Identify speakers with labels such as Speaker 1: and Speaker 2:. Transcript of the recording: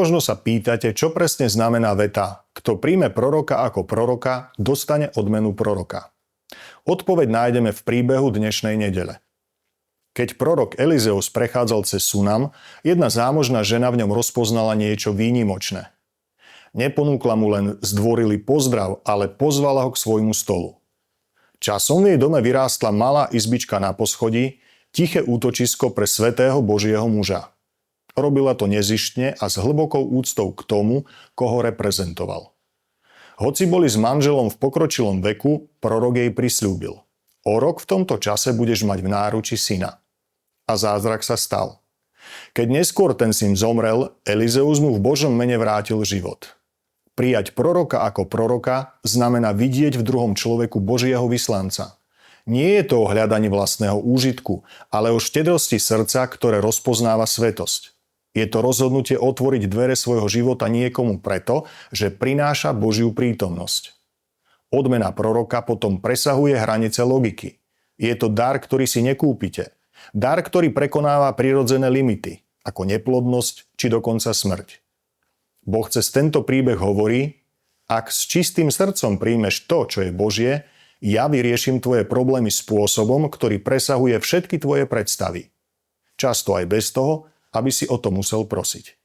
Speaker 1: Možno sa pýtate, čo presne znamená veta: kto príjme proroka ako proroka, dostane odmenu proroka. Odpoveď nájdeme v príbehu dnešnej nedele. Keď prorok Elizeus prechádzal cez Sunam, jedna zámožná žena v ňom rozpoznala niečo výnimočné. Neponúkla mu len zdvorilý pozdrav, ale pozvala ho k svojmu stolu. Časom v jej dome vyrástla malá izbička na poschodí, tiché útočisko pre svätého Božieho muža. Robila to nezištne a s hlbokou úctou k tomu, koho reprezentoval. Hoci boli s manželom v pokročilom veku, prorok jej prisľúbil: o rok v tomto čase budeš mať v náruči syna. A zázrak sa stal. Keď neskôr ten syn zomrel, Elizeus mu v Božom mene vrátil život. Prijať proroka ako proroka znamená vidieť v druhom človeku Božieho vyslanca. Nie je to o hľadaní vlastného úžitku, ale o štedrosti srdca, ktoré rozpoznáva svätosť. Je to rozhodnutie otvoriť dvere svojho života niekomu preto, že prináša Božiu prítomnosť. Odmena proroka potom presahuje hranice logiky. Je to dar, ktorý si nekúpite. Dar, ktorý prekonáva prirodzené limity, ako neplodnosť či dokonca smrť. Boh cez tento príbeh hovorí: ak s čistým srdcom príjmeš to, čo je Božie, ja vyriešim tvoje problémy spôsobom, ktorý presahuje všetky tvoje predstavy. Často aj bez toho, aby si o to musel prosiť.